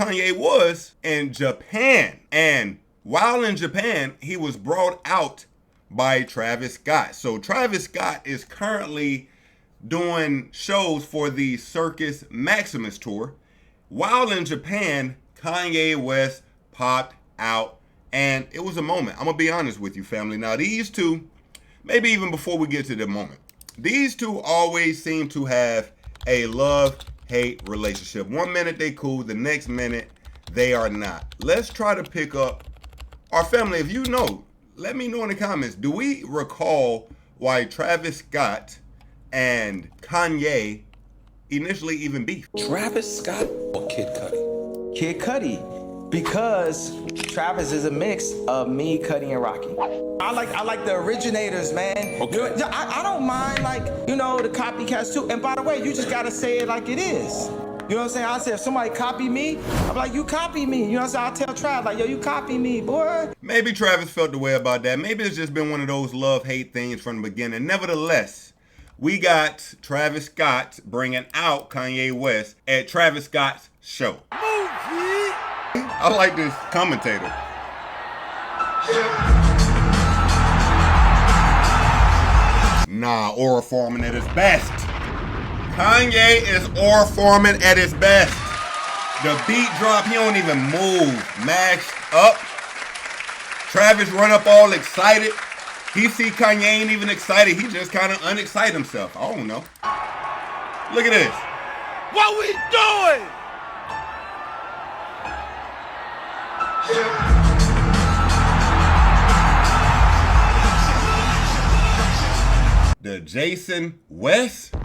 Kanye was in Japan. And while in Japan, he was brought out by Travis Scott. So Travis Scott is currently doing shows for the Circus Maximus tour. While in Japan, Kanye West popped out, and it was a moment. I'm going to be honest with you, family. Now, these two, maybe even before we get to the moment, these two always seem to have a love-hate relationship. 1 minute they cool, the next minute they are not. Let's try to pick up our family. If you know, let me know in the comments. Do we recall why Travis Scott and Kanye initially even beefed? Travis Scott or Kid Cudi? Kid Cudi, because Travis is a mix of me, Cudi, and Rocky. I like the originators, man. Okay. I don't mind, like, the copycats too. And by the way, you just gotta say it like it is. You know what I'm saying? I say if somebody copy me, I'm like, you copy me. You know what I'm saying? I'll tell Trav, like, yo, you copy me, boy. Maybe Travis felt the way about that. Maybe it's just been one of those love-hate things from the beginning. Nevertheless, we got Travis Scott bringing out Kanye West at Travis Scott's show. I like this commentator. Nah, aura forming at his best. Kanye is aura forming at his best. The beat drop, he don't even move. Mashed up. Travis run up all excited. He see Kanye ain't even excited. He just kind of unexcited himself. I don't know. Look at this. What we doing? The Jason West.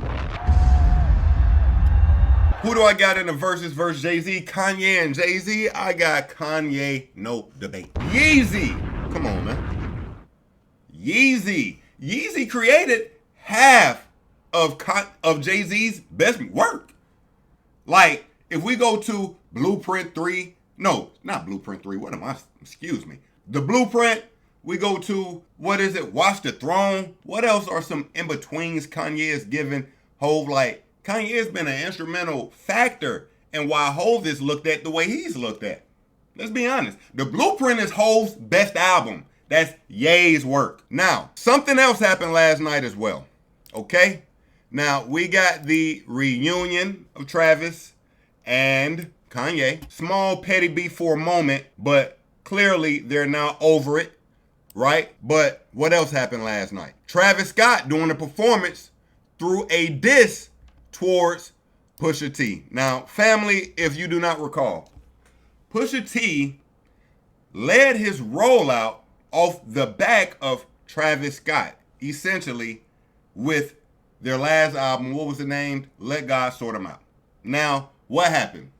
Who do I got in the versus Jay-Z? Kanye and Jay-Z. I got Kanye, no debate. Yeezy. Come on, man. Yeezy. Yeezy created half of Jay-Z's best work. Like, if we go to Blueprint 3, no, not Blueprint 3, what am I, excuse me. The Blueprint, we go to, what is it, Watch the Throne. What else are some in-betweens Kanye is giving Hov? Like, Kanye has been an instrumental factor in why Hov is looked at the way he's looked at. Let's be honest. The Blueprint is Hov's best album. That's Ye's work. Now, something else happened last night as well. Okay? Now, we got the reunion of Travis and Kanye. Small petty beef for a moment, but clearly they're now over it, right? But what else happened last night? Travis Scott doing a performance through a diss towards Pusha T. Now, family, if you do not recall, Pusha T led his rollout off the back of Travis Scott, essentially with their last album. What was it named? Let God Sort 'Em Out. Now, what happened?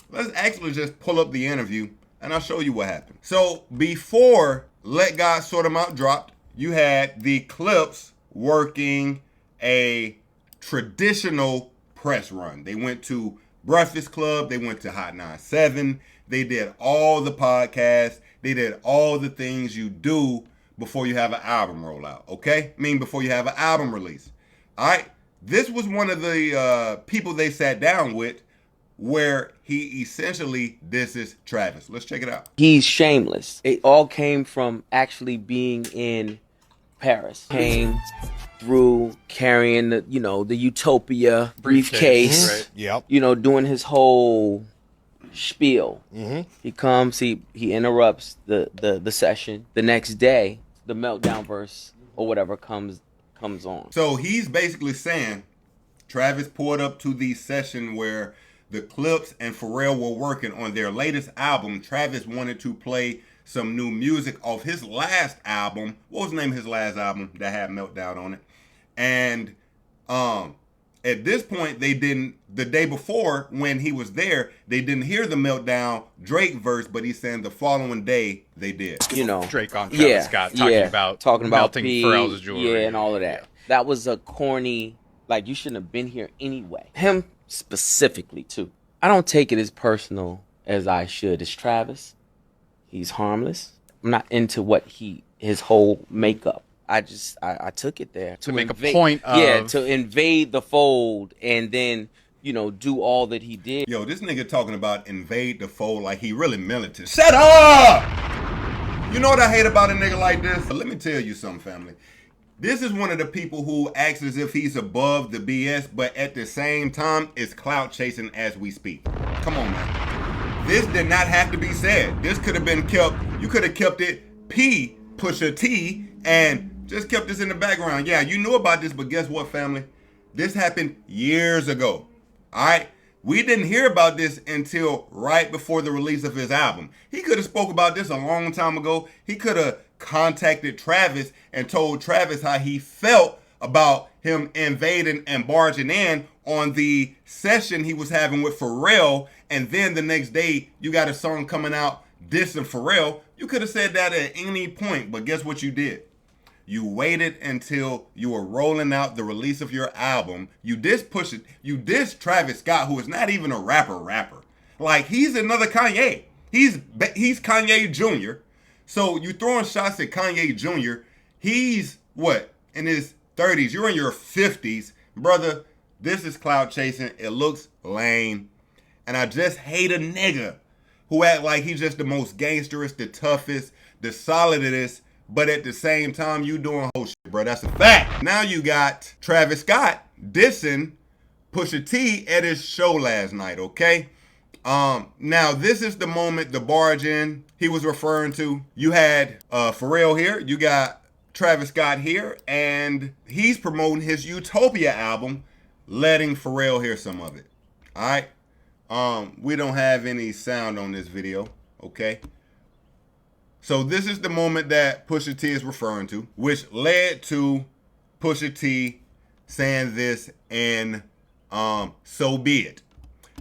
Let's actually just pull up the interview and I'll show you what happened. So before Let God Sort 'Em Out dropped, you had the Clips working a traditional press run. They went to Breakfast Club. They went to Hot 97. They did all the podcasts. They did all the things you do before you have an album rollout, okay? I mean, before you have an album release. All right? This was one of the people they sat down with where he essentially disses Travis. Let's check it out. He's shameless. It all came from actually being in Paris. Came through carrying the, the Utopia briefcase. Right. Yep. Doing his whole spiel. He comes, he interrupts the session. The next day, the meltdown verse or whatever comes on. So he's basically saying Travis pulled up to the session where the Clips and Pharrell were working on their latest album. Travis wanted to play some new music off his last album. What was the name of his last album that had Meltdown on it? And at this point, they didn't, the day before when he was there, they didn't hear the Meltdown Drake verse, but he's saying the following day they did. Drake on Travis Scott talking about melting Pharrell's jewelry. Yeah, and all of that. That was a corny, like, you shouldn't have been here anyway. Him specifically, too. I don't take it as personal as I should. It's Travis. He's harmless. I'm not into his whole makeup. I took it there to make a point of... Yeah, to invade the fold and then do all that he did. Yo, this nigga talking about invade the fold like he really militant. Shut up! You know what I hate about a nigga like this? Let me tell you something, family. This is one of the people who acts as if he's above the BS, but at the same time is clout chasing as we speak. Come on, man. This did not have to be said. This could have been kept, you could have kept it Pusha T, and just kept this in the background. Yeah, you knew about this, but guess what, family? This happened years ago. All right? We didn't hear about this until right before the release of his album. He could have spoke about this a long time ago. He could have contacted Travis and told Travis how he felt about him invading and barging in on the session he was having with Pharrell. And then the next day, you got a song coming out dissing Pharrell. You could have said that at any point, but guess what you did? You waited until you were rolling out the release of your album. You dissed Pusha. You dissed Travis Scott, who is not even a rapper. Like, he's another Kanye. He's Kanye Jr. So you throwing shots at Kanye Jr. He's what? In his 30s. You're in your 50s. Brother, this is cloud chasing. It looks lame. And I just hate a nigga who act like he's just the most gangsterous, the toughest, the solidest. But at the same time, you doing whole shit, bro. That's a fact. Now you got Travis Scott dissing Pusha T at his show last night, okay? Now this is the moment, the barge in he was referring to. You had Pharrell here. You got Travis Scott here. And he's promoting his Utopia album, letting Pharrell hear some of it. All right? We don't have any sound on this video, okay? So this is the moment that Pusha T is referring to, which led to Pusha T saying this in So Be It.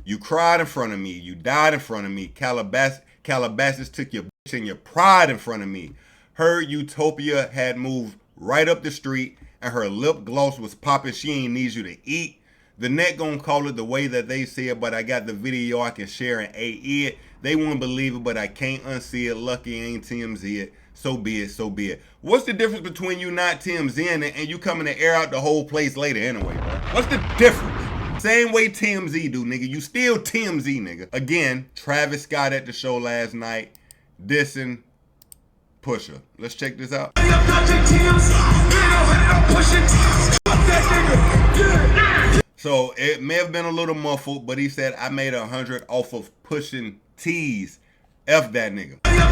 You cried in front of me. You died in front of me. Calabasas took your bitch and your pride in front of me. Her Utopia had moved right up the street and her lip gloss was popping. She ain't need you to eat. The net gonna call it the way that they say it, but I got the video I can share and AE it. They won't believe it, but I can't unsee it. Lucky ain't TMZ it. So be it, so be it. What's the difference between you not TMZing it and you coming to air out the whole place later anyway, bro? What's the difference? Same way TMZ do, nigga. You still TMZ, nigga. Again, Travis Scott at the show last night dissing Pusha. Let's check this out. So it may have been a little muffled, but he said, I made 100 off of pushing T's. F that nigga. Now,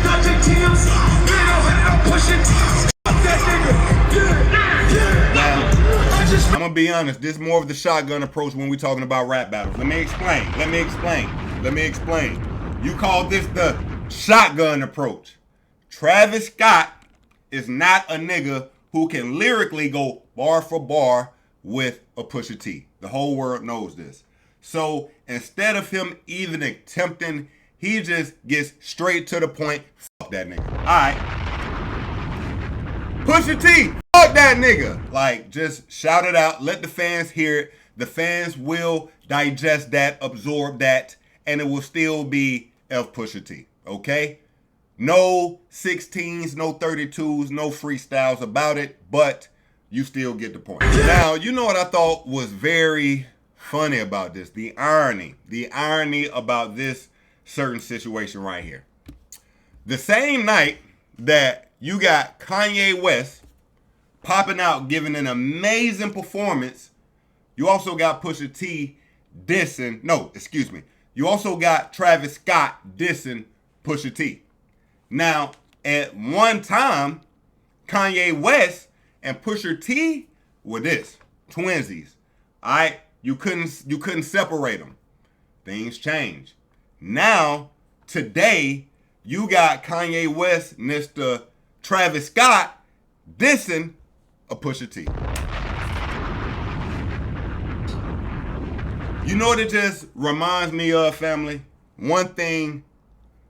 I'm gonna be honest, this is more of the shotgun approach when we're talking about rap battles. Let me explain. You call this the shotgun approach. Travis Scott is not a nigga who can lyrically go bar for bar with a Pusha T. The whole world knows this. So instead of him even attempting, he just gets straight to the point. Fuck that nigga. Alright. Pusha T, fuck that nigga. Like, just shout it out. Let the fans hear it. The fans will digest that, absorb that, and it will still be F Pusha T. Okay? No 16s, no 32s, no freestyles about it, but you still get the point. Now, you know what I thought was very funny about this? The irony about this certain situation right here. The same night that you got Kanye West popping out, giving an amazing performance, you also got Pusha T dissing, you also got Travis Scott dissing Pusha T. Now, at one time, Kanye West and Pusha T were this, twinsies. All right, you couldn't separate them. Things change. Now, today, you got Kanye West, Mr. Travis Scott, dissing a Pusha T. You know what it just reminds me of, family? One thing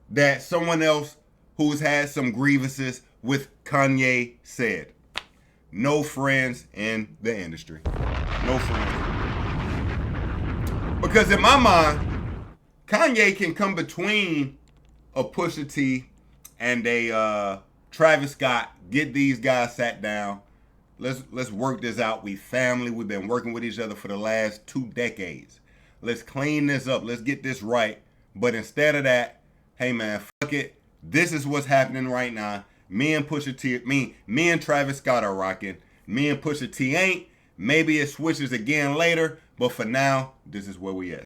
that someone else who's had some grievances with Kanye said. No friends in the industry. No friends. Because in my mind, Kanye can come between a Pusha T and a Travis Scott, get these guys sat down. Let's work this out. We family. We've been working with each other for the last 2 decades. Let's clean this up. Let's get this right. But instead of that, hey man, fuck it. This is what's happening right now. Me and Pusha T, me and Travis Scott are rocking. Me and Pusha T ain't. Maybe it switches again later, but for now, this is where we at.